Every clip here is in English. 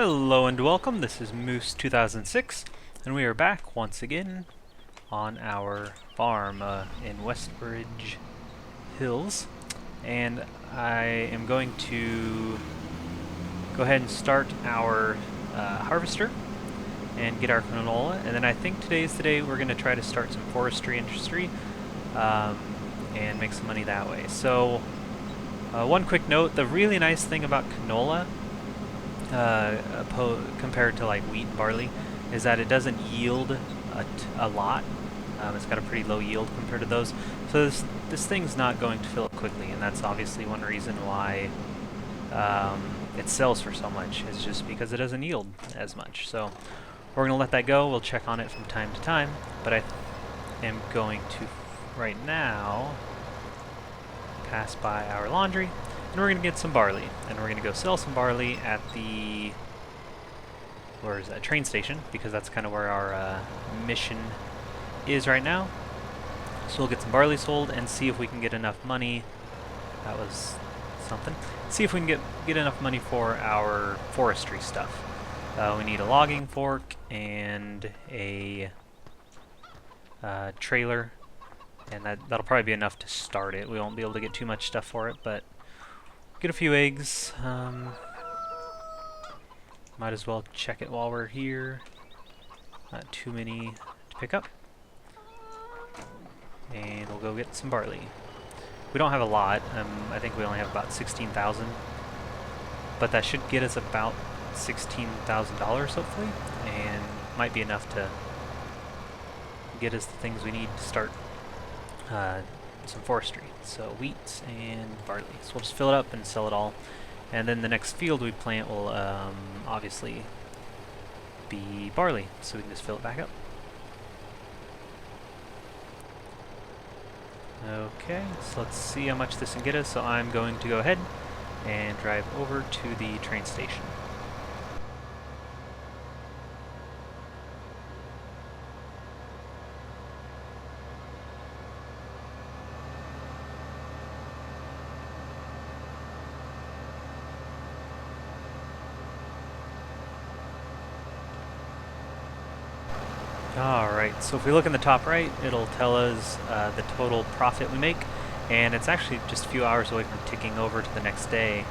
Hello and welcome, this is Moose 2006, and we are back once again on our farm in Westbridge Hills. And I am going to go ahead and start our harvester and get our canola, and then I think today's the day we're going to try to start some forestry industry and make some money that way. So one quick note, the really nice thing about canola compared to like wheat and barley is that it doesn't yield a lot. It's got a pretty low yield compared to those. So this thing's not going to fill up quickly, and that's obviously one reason why it sells for so much, is just because it doesn't yield as much. So we're going to let that go. We'll check on it from time to time, but I am going to right now pass by our laundry, and we're going to get some barley, and we're going to go sell some barley at the train station, because that's kind of where our mission is right now. So we'll get some barley sold and see if we can get enough money. That was something. See if we can get enough money for our forestry stuff. We need a logging fork and a trailer, and that'll probably be enough to start it. We won't be able to get too much stuff for it, but get a few eggs. Might as well check it while we're here. Not too many to pick up. And we'll go get some barley. We don't have a lot. I think we only have about 16,000. But that should get us about $16,000 hopefully, and might be enough to get us the things we need to start some forestry. So wheat and barley. So we'll just fill it up and sell it all. And then the next field we plant will obviously be barley, so we can just fill it back up. Okay, so let's see how much this can get us. So I'm going to go ahead and drive over to the train station. Alright, so if we look in the top right, it'll tell us the total profit we make, and it's actually just a few hours away from ticking over to the next day,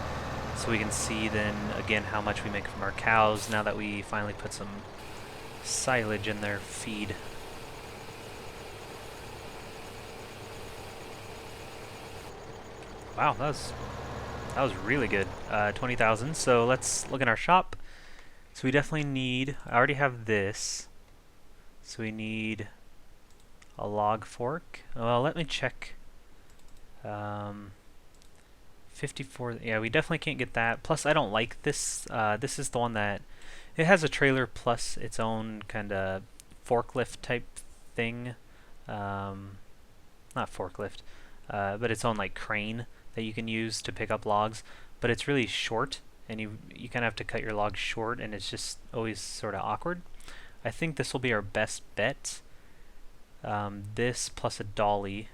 so we can see then again how much we make from our cows now that we finally put some silage in their feed. Wow, that was really good. 20,000. So let's look in our shop. So we definitely need, I already have this. So we need a log fork. Well, let me check. 54, yeah, we definitely can't get that. Plus, I don't like this. This is the one that, it has a trailer plus its own kind of forklift type thing. Not forklift, but its own like crane that you can use to pick up logs. But it's really short, and you kind of have to cut your logs short, and it's just always sort of awkward. I think this will be our best bet. This plus a dolly.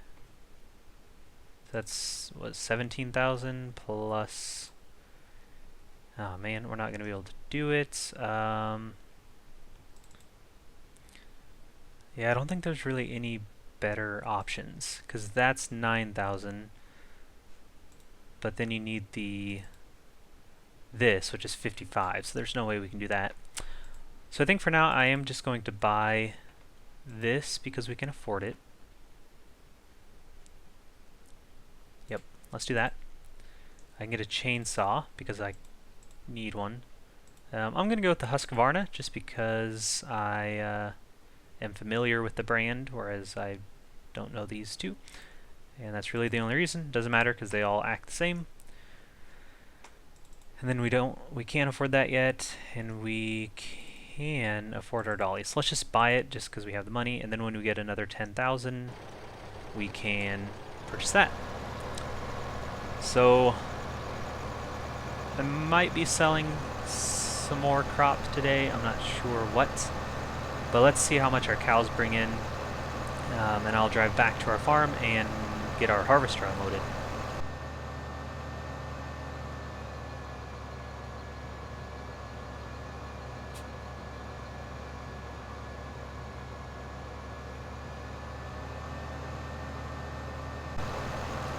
That's, what, 17,000 plus... Oh man, we're not going to be able to do it. Yeah, I don't think there's really any better options, because that's 9,000. But then you need this, which is 55, so there's no way we can do that. So I think for now I am just going to buy this because we can afford it. Yep, let's do that. I can get a chainsaw because I need one. I'm going to go with the Husqvarna just because I am familiar with the brand, whereas I don't know these two. And that's really the only reason. Doesn't matter because they all act the same. And then we can't afford that yet, and we can afford our dolly. So let's just buy it just because we have the money, and then when we get another 10,000 we can purchase that. So I might be selling some more crops today. I'm not sure what, but let's see how much our cows bring in, and I'll drive back to our farm and get our harvester unloaded.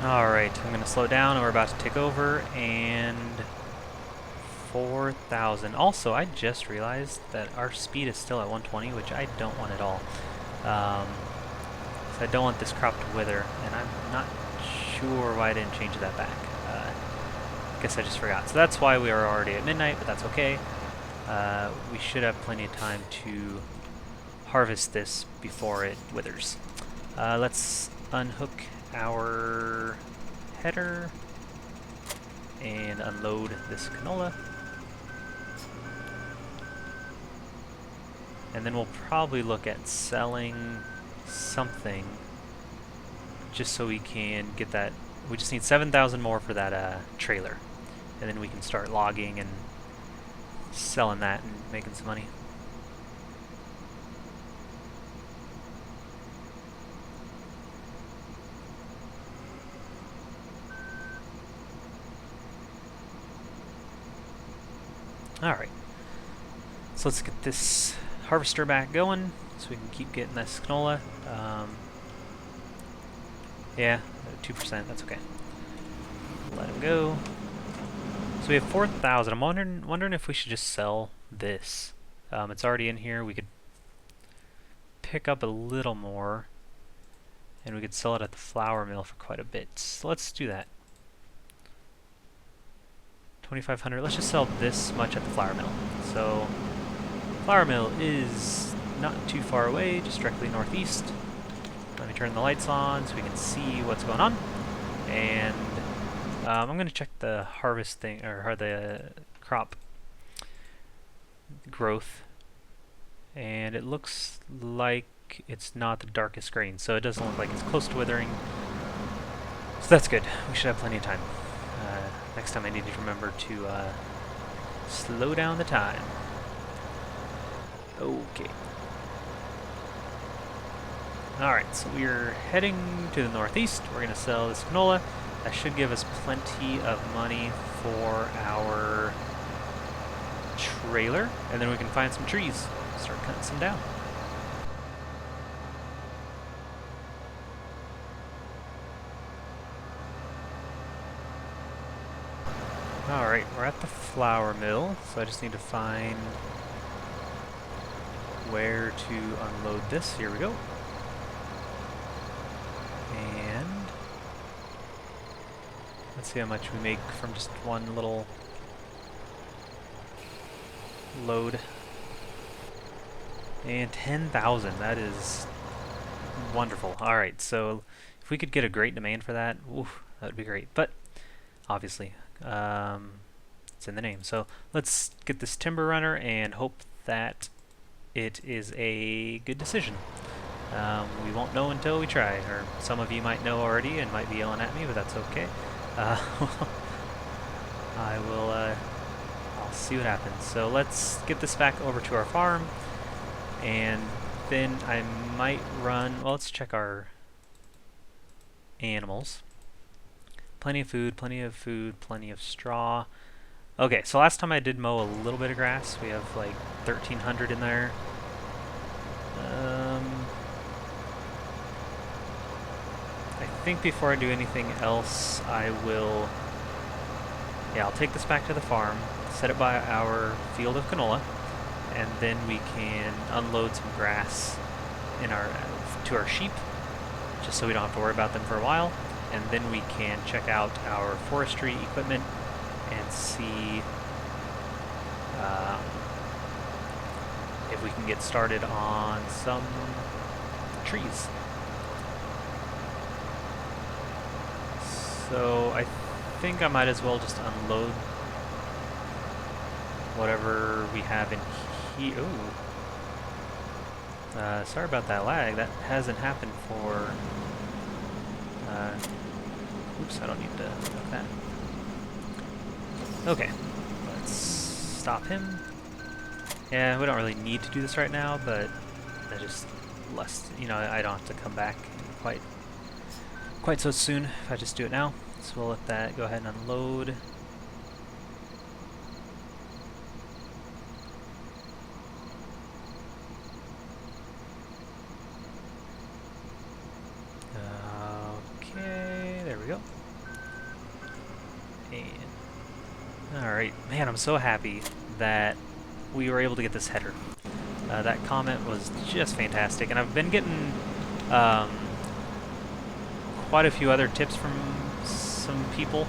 Alright, I'm going to slow down and we're about to take over, and 4,000. Also, I just realized that our speed is still at 120, which I don't want at all. So I don't want this crop to wither, and I'm not sure why I didn't change that back. I guess I just forgot. So that's why we are already at midnight, but that's okay. We should have plenty of time to harvest this before it withers. Let's unhook our header and unload this canola. And then we'll probably look at selling something just so we can get that. We just need 7,000 more for that trailer. And then we can start logging and selling that and making some money. Alright, so let's get this harvester back going so we can keep getting this canola. Yeah, 2%, that's okay. Let him go. So we have 4,000. I'm wondering if we should just sell this. It's already in here. We could pick up a little more, and we could sell it at the flour mill for quite a bit. So let's do that. 2,500. Let's just sell this much at the flour mill. So, flour mill is not too far away, just directly northeast. Let me turn the lights on so we can see what's going on. And I'm going to check the harvest thing, or the crop growth. And it looks like it's not the darkest green, so it doesn't look like it's close to withering. So that's good. We should have plenty of time. Next time I need to remember to slow down the time. Okay. Alright, so we're heading to the northeast. We're going to sell this canola. That should give us plenty of money for our trailer. And then we can find some trees. Start cutting some down. Alright, we're at the flour mill, so I just need to find where to unload this. Here we go. And let's see how much we make from just one little load. And 10,000, that is wonderful. Alright, so if we could get a great demand for that, oof, that would be great. But obviously, it's in the name. So let's get this timber runner and hope that it is a good decision. We won't know until we try, or some of you might know already and might be yelling at me, but that's okay. I will, I'll see what happens. So let's get this back over to our farm, and then I might run, well, let's check our animals. Plenty of food, plenty of food, plenty of straw. Okay, so last time I did mow a little bit of grass. We have like 1,300 in there. I think before I do anything else, I will... Yeah, I'll take this back to the farm, set it by our field of canola, and then we can unload some grass in our to our sheep, just so we don't have to worry about them for a while. And then we can check out our forestry equipment and see if we can get started on some trees. So I think I might as well just unload whatever we have in here. Ooh. Sorry about that lag. That hasn't happened for... oops, I don't need to do that. Okay, let's stop him. Yeah, we don't really need to do this right now, but I just less, you know, I don't have to come back quite so soon if I just do it now. So we'll let that go ahead and unload. Okay, there we we go. And alright, man, I'm so happy that we were able to get this header. That comment was just fantastic, and I've been getting quite a few other tips from some people,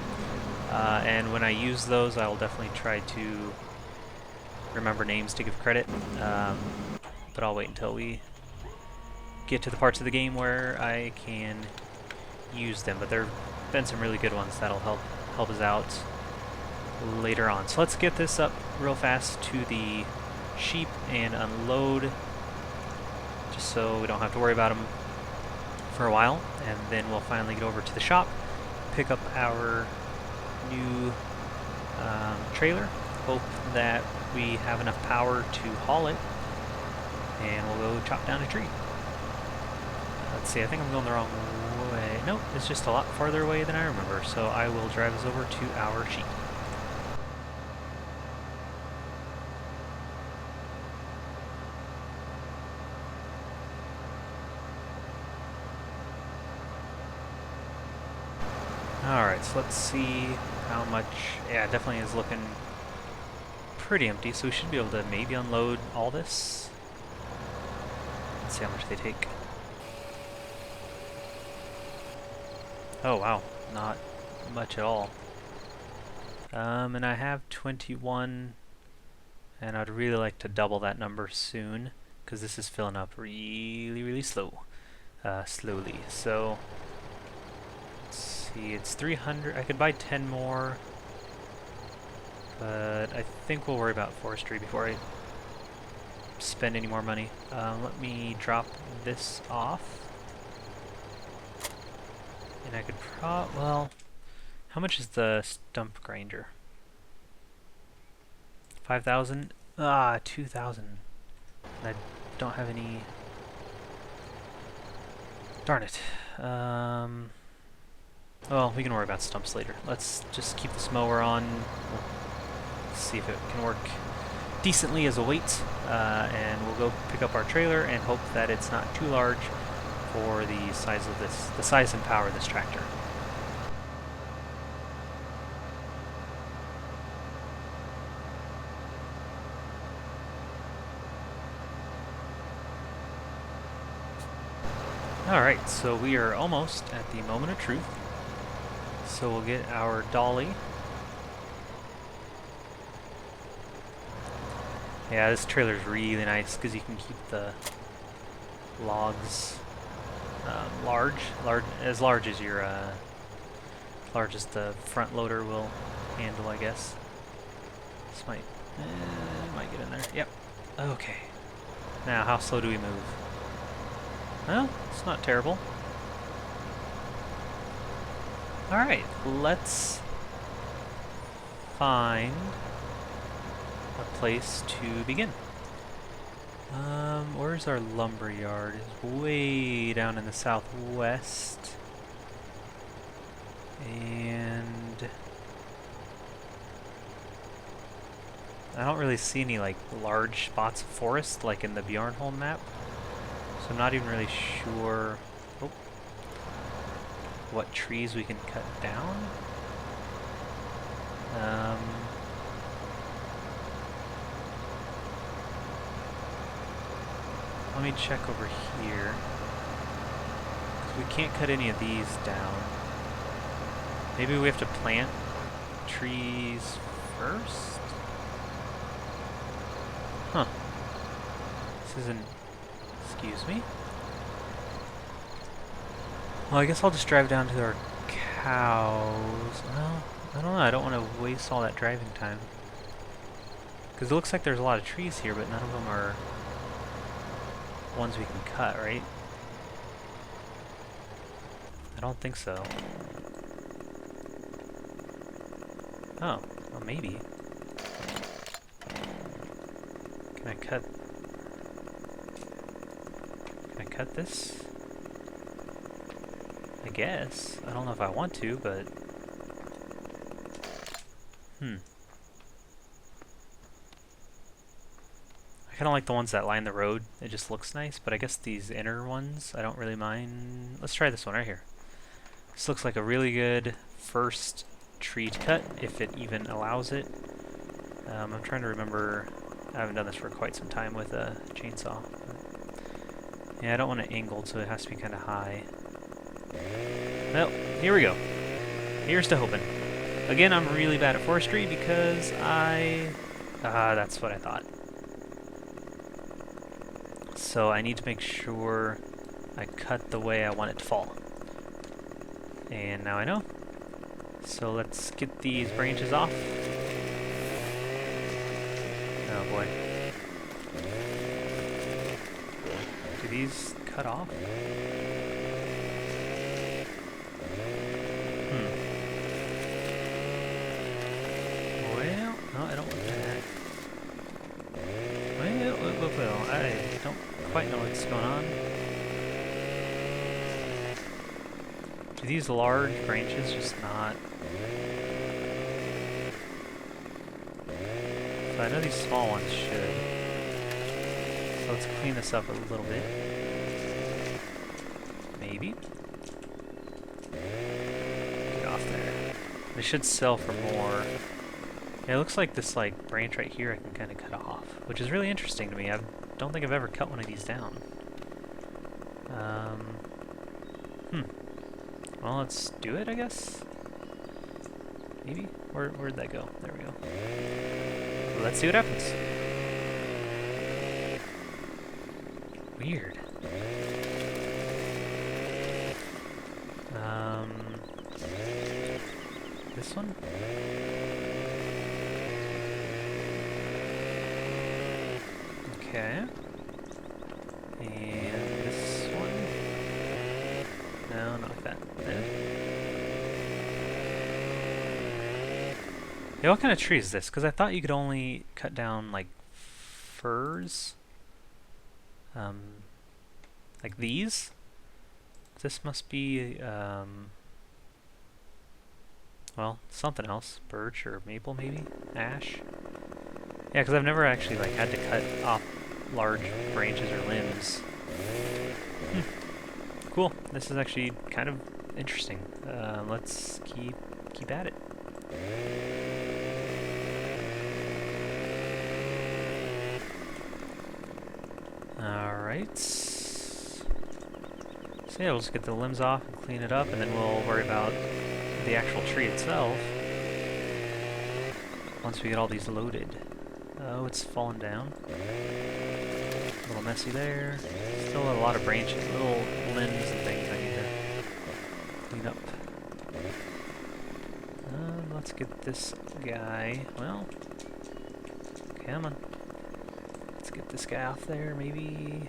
and when I use those, I will definitely try to remember names to give credit, but I'll wait until we get to the parts of the game where I can use them, but there have been some really good ones that'll help us out later on. So let's get this up real fast to the sheep and unload, just so we don't have to worry about them for a while, and then we'll finally get over to the shop, pick up our new trailer, hope that we have enough power to haul it, and we'll go chop down a tree. Let's see, I think I'm going the wrong way. Nope, it's just a lot farther away than I remember, so I will drive us over to our sheep. Alright, so let's see how much. Yeah, it definitely is looking pretty empty, so we should be able to maybe unload all this. Let's see how much they take. Oh wow, not much at all. And I have 21, and I'd really like to double that number soon, because this is filling up really slowly. So let's see, it's 300. I could buy 10 more, but I think we'll worry about forestry before I spend any more money. Let me drop this off. And I could well, how much is the stump grinder? 5,000? Ah, 2,000. I don't have any. Darn it. Well, we can worry about stumps later. Let's just keep this mower on. We'll see if it can work decently as a weight, and we'll go pick up our trailer and hope that it's not too large for the size of this, the size and power of this tractor. Alright, so we are almost at the moment of truth. So we'll get our dolly. Yeah, this trailer's really nice because you can keep the logs as large as your large as the front loader will handle, I guess. This might get in there. Yep. Okay. Now, how slow do we move? Well, it's not terrible. All right, let's find a place to begin. Where's our lumber yard? It's way down in the southwest. And I don't really see any like large spots of forest like in the Bjornholm map. So I'm not even really sure what trees we can cut down. Let me check over here, 'cause we can't cut any of these down. Maybe we have to plant trees first? Huh. This isn't... Excuse me? Well, I guess I'll just drive down to our cows. Well, I don't know. I don't want to waste all that driving time. Because it looks like there's a lot of trees here, but none of them are ones we can cut, right? I don't think so. Oh, well maybe. Can I cut this? I guess. I don't know if I want to, but... I kind of like the ones that line the road. It just looks nice, but I guess these inner ones, I don't really mind. Let's try this one right here. This looks like a really good first tree to cut, if it even allows it. I'm trying to remember, I haven't done this for quite some time with a chainsaw. Yeah, I don't want it angled, so it has to be kind of high. Well, here we go. Here's to hoping. Again, I'm really bad at forestry because that's what I thought. So I need to make sure I cut the way I want it to fall. And now I know. So let's get these branches off. Oh boy. Do these cut off? Well, no, I don't want that. Well, I don't quite know what's going on. Do these large branches just not... So I know these small ones should. So let's clean this up a little bit. Maybe. Get off there. They should sell for more. Yeah, it looks like this branch right here I can kind of cut off, which is really interesting to me. I don't think I've ever cut one of these down. Well, let's do it, I guess. Maybe? Where'd that go? There we go. Let's see what happens. Weird. This one? Okay. And this one? No, not like that. Yeah, what kind of tree is this? Because I thought you could only cut down, firs. Like these? This must be, well, something else. Birch or maple, maybe? Ash? Yeah, because I've never actually, had to cut off large branches or limbs. Cool. This is actually kind of interesting. Let's keep at it. Alright. So yeah, we'll just get the limbs off and clean it up, and then we'll worry about the actual tree itself once we get all these loaded. Oh, it's fallen down. A little messy there. Still a lot of branches, little limbs and things I need to clean up. Let's get this guy. Well, come on. Let's get this guy off there, maybe.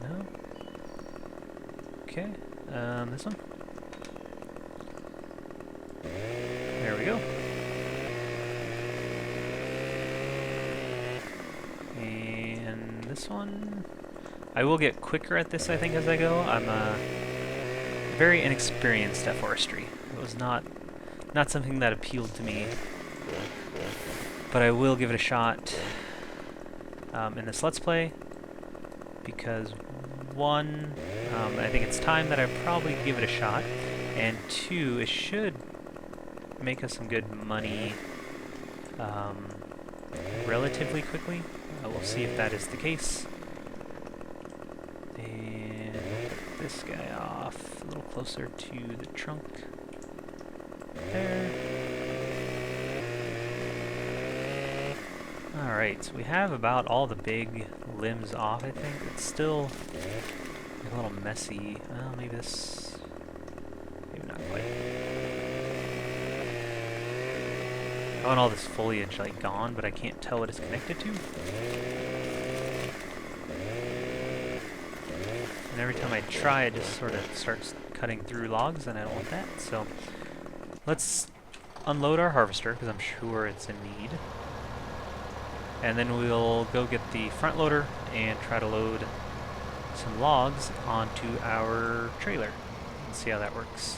No? Okay. This one? There we go. And this one? I will get quicker at this, I think, as I go. I'm very inexperienced at forestry. It was not something that appealed to me, but I will give it a shot in this Let's Play, because one, I think it's time that I probably give it a shot, and two, it should make us some good money relatively quickly. We'll see if that is the case. And get this guy off a little closer to the trunk. There. Alright, so we have about all the big limbs off, I think. It's still a little messy. Well, maybe this... maybe not quite. I want all this foliage, gone, but I can't tell what it's connected to. And every time I try, it just sort of starts cutting through logs, and I don't want that, so... let's unload our harvester, because I'm sure it's in need. And then we'll go get the front loader and try to load some logs onto our trailer and see how that works.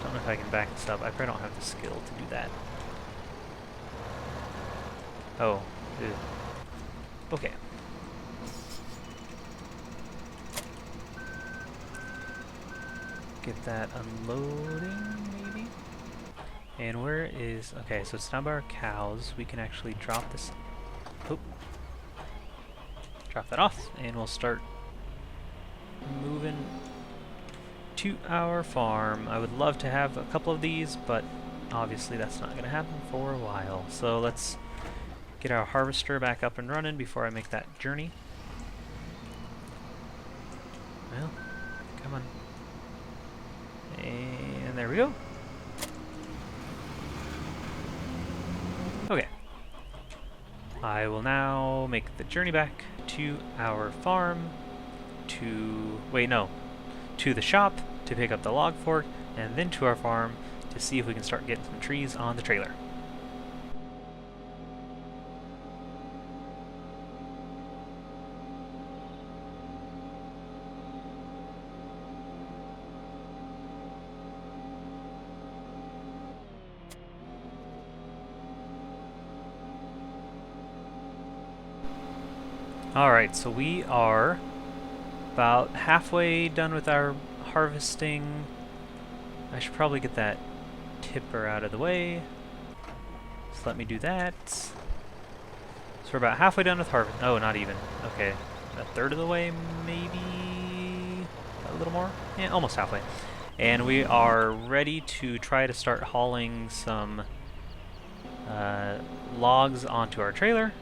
Don't know if I can back this up. I probably don't have the skill to do that. Oh. Ew. Okay. get that unloading, maybe? And where is... Okay, so it's down by our cows. We can actually drop this... Oop. Drop that off, and we'll start moving to our farm. I would love to have a couple of these, but obviously that's not going to happen for a while. So let's get our harvester back up and running before I make that journey. Well, come on. And there we go. Okay. I will now make the journey back to our farm to... Wait, no. To the shop to pick up the log fork, and then to our farm to see if we can start getting some trees on the trailer. Alright, so we are about halfway done with our harvesting. I should probably get that tipper out of the way. So let me do that. So we're about halfway done with harvest. Oh, not even. Okay. A third of the way, maybe a little more? Yeah, almost halfway. And we are ready to try to start hauling some logs onto our trailer.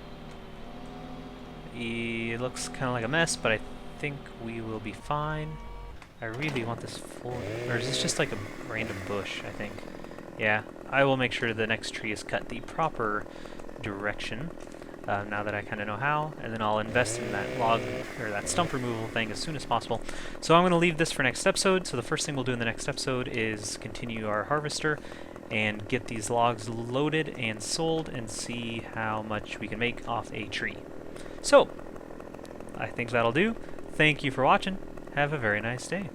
It looks kind of like a mess, but I think we will be fine. I really want this full... Or is this just like a random bush, I think? Yeah, I will make sure the next tree is cut the proper direction, now that I kind of know how, and then I'll invest in that log, or that stump removal thing as soon as possible. So I'm going to leave this for next episode. So the first thing we'll do in the next episode is continue our harvester and get these logs loaded and sold and see how much we can make off a tree. So, I think that'll do. Thank you for watching. Have a very nice day.